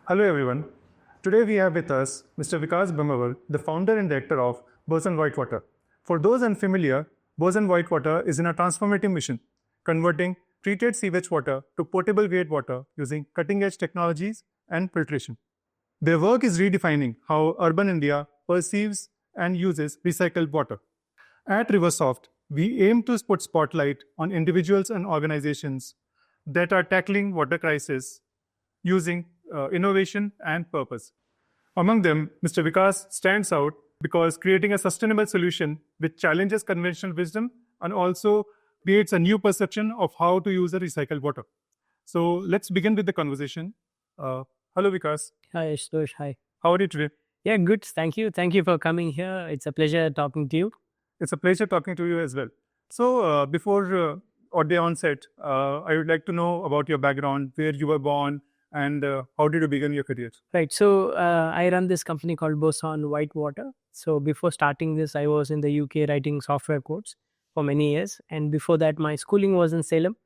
Hello everyone. Today we have with us Mr. Vikas Brahmavar, the founder and director of Boson Whitewater. For those unfamiliar, Boson Whitewater is in a transformative mission, converting treated sewage water to potable grade water using cutting-edge technologies and filtration. Their work is redefining how urban India perceives and uses recycled water. At RiverSoft, we aim to put spotlight on individuals and organizations that are tackling water crisis using innovation and purpose. Among them, Mr. Vikas stands out because creating a sustainable solution which challenges conventional wisdom and also creates a new perception of how to use the recycled water. So let's begin with the conversation. Hello, Vikas. Hi, Ashutosh. Hi. How are you today? Yeah, good. Thank you. Thank you for coming here. It's a pleasure talking to you. It's a pleasure talking to you as well. So before or the onset, I would like to know about your background, where you were born, and how did you begin your career? Right. So I run this company called Boson Whitewater. So before starting this, I was in the UK writing software codes for many years. And before that, my schooling was in Salem.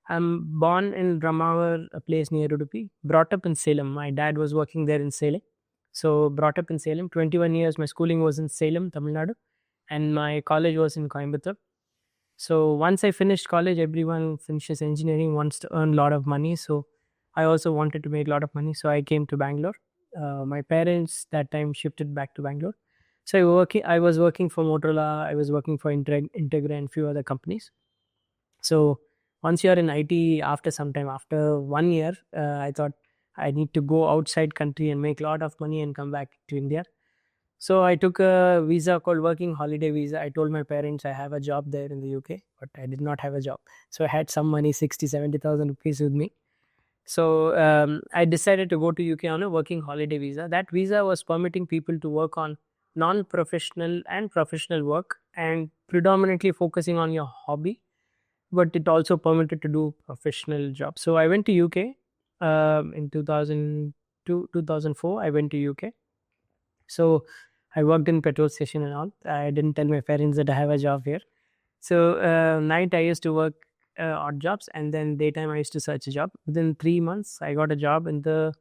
I'm born in Brahmavar, a place near Udupi, brought up in Salem. My dad was working there in Salem. So brought up in Salem, 21 years. My schooling was in Salem, Tamil Nadu. And my college was in Coimbatore. So once I finished college, everyone who finishes engineering wants to earn a lot of money. So I also wanted to make a lot of money. So I came to Bangalore. My parents that time shifted back to Bangalore. So I was working for Motorola. I was working for Integra and few other companies. So once you're in IT, after some time, after 1 year, I thought I need to go outside country and make a lot of money and come back to India. So I took a visa called working holiday visa. I told my parents I have a job there in the UK, but I did not have a job. So I had some money, 70,000 rupees with me. So I decided to go to UK on a working holiday visa. That visa was permitting people to work on non-professional and professional work and predominantly focusing on your hobby, but it also permitted to do professional jobs. So I went to UK in 2002, 2004. I went to UK. So I worked in petrol station and all. I didn't tell my parents that I have a job here. So night I used to work odd jobs, and then daytime I used to search a job. Within 3 months, I got a job in the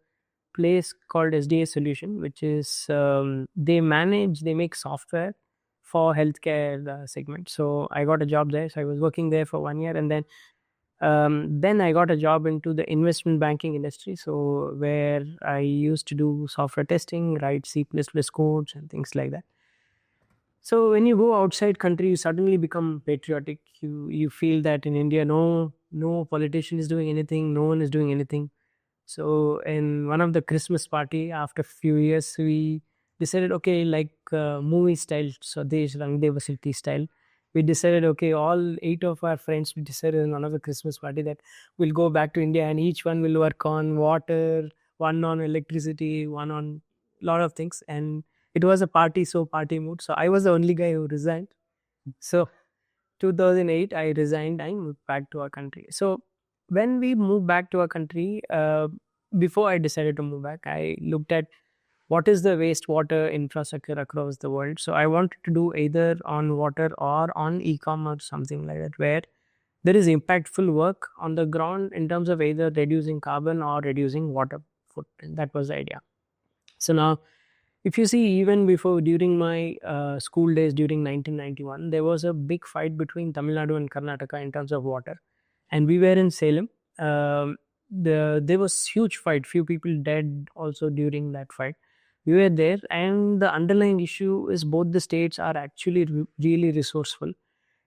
place called SDA Solution, which is they make software for healthcare segment. So I got a job there. So I was working there for 1 year, and then I got a job into the investment banking industry. So where I used to do software testing, write C++ codes and things like that. So when you go outside country, you suddenly become patriotic. You feel that in India, no politician is doing anything, no one is doing anything. So in one of the Christmas party, after a few years, we decided, okay, like movie style, Swadesh Rangde Vasilti style, we decided, okay, all 8 of our friends, we decided in one of the Christmas party that we'll go back to India and each one will work on water, one on electricity, one on a lot of things. And it was a party mood. So I was the only guy who resigned. So 2008, I resigned and moved back to our country. So when we moved back to our country, before I decided to move back, I looked at what is the wastewater infrastructure across the world. So I wanted to do either on water or on e-commerce, something like that, where there is impactful work on the ground in terms of either reducing carbon or reducing water footprint. That was the idea. So now, if you see, even before, during my school days, during 1991, there was a big fight between Tamil Nadu and Karnataka in terms of water. And we were in Salem. There was huge fight. Few people dead also during that fight. We were there, and the underlying issue is both the states are actually really resourceful.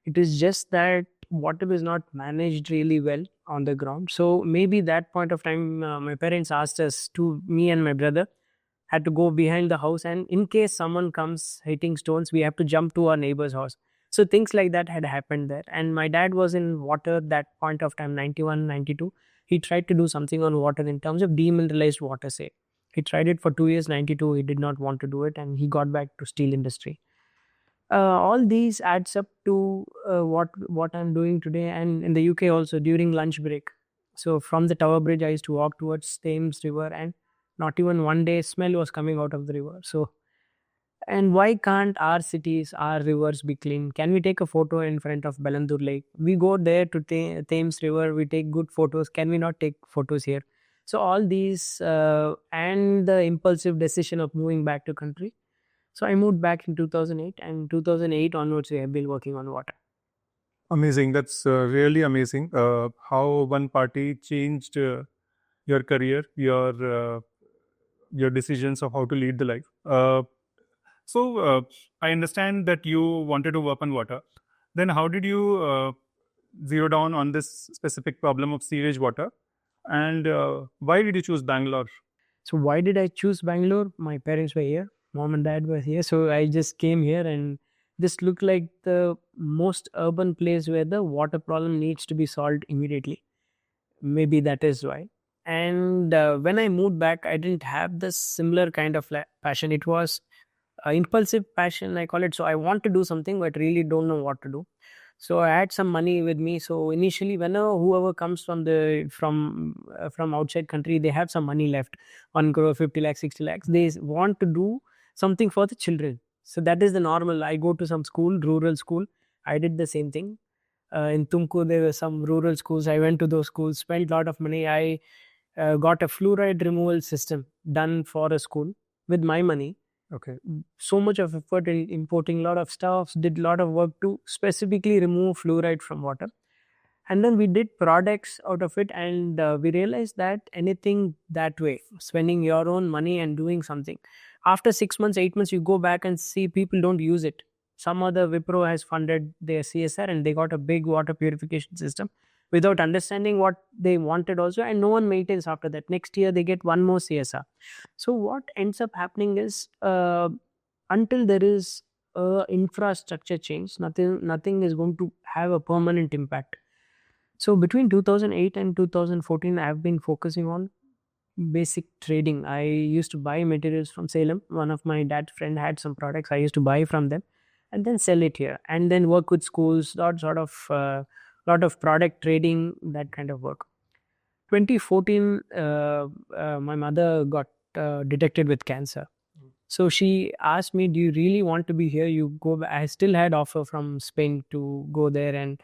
It is just that water is not managed really well on the ground. So maybe that point of time, my parents asked us to, me and my brother, had to go behind the house, and in case someone comes hitting stones, we have to jump to our neighbor's house. So things like that had happened there. And my dad was in water that point of time, 91, 92. He tried to do something on water in terms of demineralized water, say. He tried it for 2 years, 92, he did not want to do it, and he got back to steel industry. All these adds up to what I'm doing today. And in the UK also, during lunch break. So from the Tower Bridge, I used to walk towards Thames River, and not even one day smell was coming out of the river. So And why can't our cities, our rivers be clean? Can we take a photo in front of Bengaluru Lake? We go there to Thames River, we take good photos. Can we not take photos here? So all these and the impulsive decision of moving back to country. So I moved back in 2008, and 2008 onwards we have been working on water. Amazing. That's really amazing. How one party changed your career, your decisions of how to lead the life. So I understand that you wanted to work on water. Then how did you zero down on this specific problem of sewage water? And why did you choose Bangalore? So why did I choose Bangalore? My parents were here, mom and dad were here, so I just came here, and this looked like the most urban place where the water problem needs to be solved immediately. Maybe that is why. And when I moved back, I didn't have the similar kind of passion. It was impulsive passion, I call it. So I want to do something but really don't know what to do. So I had some money with me. So initially, whenever whoever comes from outside country, they have some money left, 1 crore, 50 lakhs, 60 lakhs. They want to do something for the children. So that is the normal. I go to some school, rural school. I did the same thing. In Tumkur, there were some rural schools. I went to those schools, spent a lot of money. I got a fluoride removal system done for a school with my money. Okay. So much of effort in importing a lot of stuff, did a lot of work to specifically remove fluoride from water. And then we did products out of it, and we realized that anything that way, spending your own money and doing something, after 6 months, 8 months, you go back and see people don't use it. Some other Wipro has funded their CSR and they got a big water purification system without understanding what they wanted also, and no one maintains after that. Next year, they get one more CSR. So what ends up happening is until there is infrastructure change, nothing is going to have a permanent impact. So between 2008 and 2014, I have been focusing on basic trading. I used to buy materials from Salem. One of my dad's friend had some products. I used to buy from them and then sell it here, and then work with schools, lot of product trading, that kind of work. 2014, my mother got detected with cancer. So she asked me, "Do you really want to be here? You go." I still had offer from Spain to go there and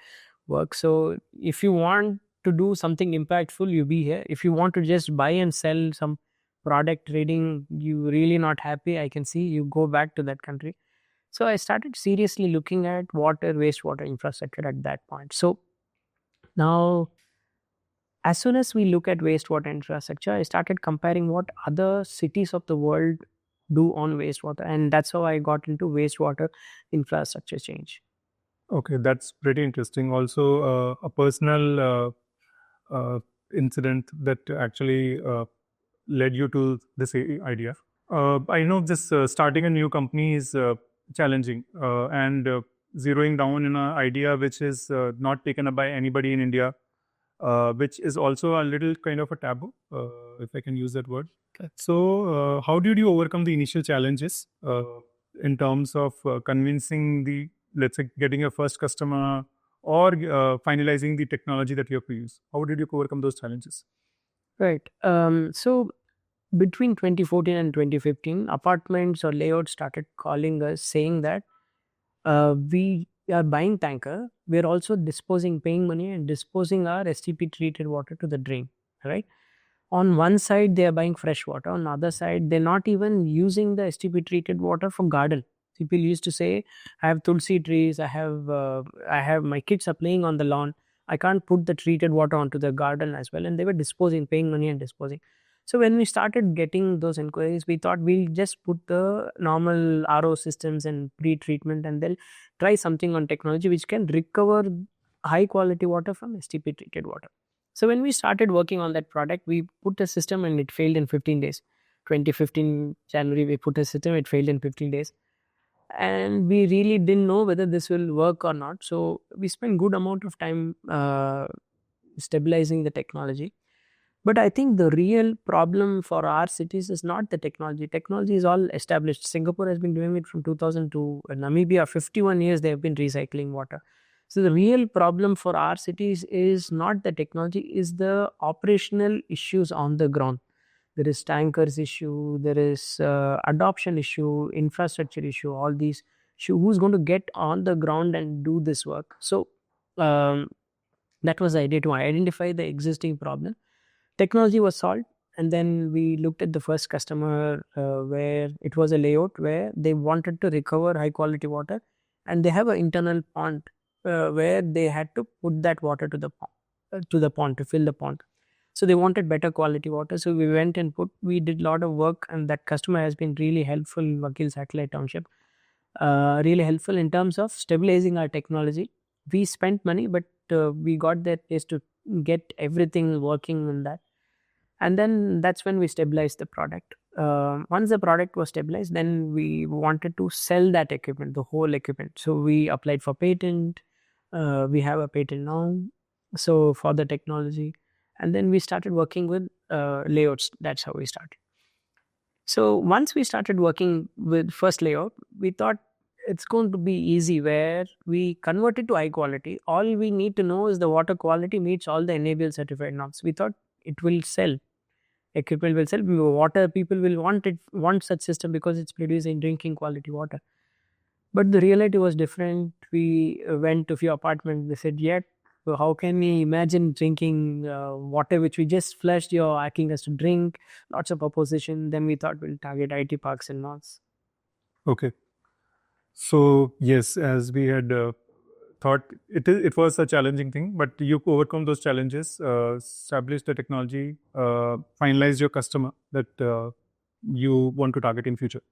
work. So if you want to do something impactful, you be here. If you want to just buy and sell some product trading, you really not happy, I can see, you go back to that country. So I started seriously looking at water, wastewater infrastructure at that point. So now, as soon as we look at wastewater infrastructure, I started comparing what other cities of the world do on wastewater, and that's how I got into wastewater infrastructure change. Okay, that's pretty interesting. Also, a personal incident that actually led you to this idea. I know this starting a new company is challenging, and zeroing down in an idea which is not taken up by anybody in India, which is also a little kind of a taboo, if I can use that word. So, how did you overcome the initial challenges in terms of convincing let's say, getting your first customer or finalizing the technology that you have to use? How did you overcome those challenges? Right. So between 2014 and 2015, apartments or layouts started calling us saying that we are buying tanker. We are also paying money and disposing our STP treated water to the drain. Right. On one side, they are buying fresh water. On the other side, they're not even using the STP treated water for garden. People used to say, "I have tulsi trees. I have my kids are playing on the lawn. I can't put the treated water onto the garden as well." And they were disposing, paying money and disposing. So when we started getting those inquiries, we thought we'll just put the normal RO systems and pre-treatment, and then try something on technology which can recover high quality water from STP treated water. So when we started working on that product, we put a system and it failed in 15 days. 2015 January, we put a system, it failed in 15 days. And we really didn't know whether this will work or not. So we spent good amount of time stabilizing the technology. But I think the real problem for our cities is not the technology. Technology is all established. Singapore has been doing it from 2000 to Namibia. 51 years they have been recycling water. So the real problem for our cities is not the technology, is the operational issues on the ground. there is tankers issue, there is adoption issue, infrastructure issue, all these issue. Who's going to get on the ground and do this work? So um, that was the idea, to identify the existing problem. Technology was solved, and then we looked at the first customer where it was a layout where they wanted to recover high quality water, and they have an internal pond where they had to put that water to the pond to fill the pond. So they wanted better quality water. So we went and we did a lot of work, and that customer has been really helpful, Vakil Satellite Township. Really helpful in terms of stabilizing our technology. We spent money, but we got that place to get everything working in that. And then that's when we stabilized the product. Once the product was stabilized, then we wanted to sell that equipment, the whole equipment. So we applied for patent. We have a patent now, so for the technology. And then we started working with layouts. That's how we started. So once we started working with first layout, we thought it's going to be easy, where we converted to high quality. All we need to know is the water quality meets all the enable certified norms. We thought it will sell. Equipment will sell. Water people will want such system because it's producing drinking quality water. But the reality was different. We went to a few apartments. They said, "Yeah, so how can we imagine drinking water which we just flushed? You're asking us to drink." Lots of opposition. Then we thought we'll target IT parks and malls. Okay. So yes, as we had thought, it was a challenging thing, but you overcome those challenges, established the technology, finalized your customer that you want to target in future.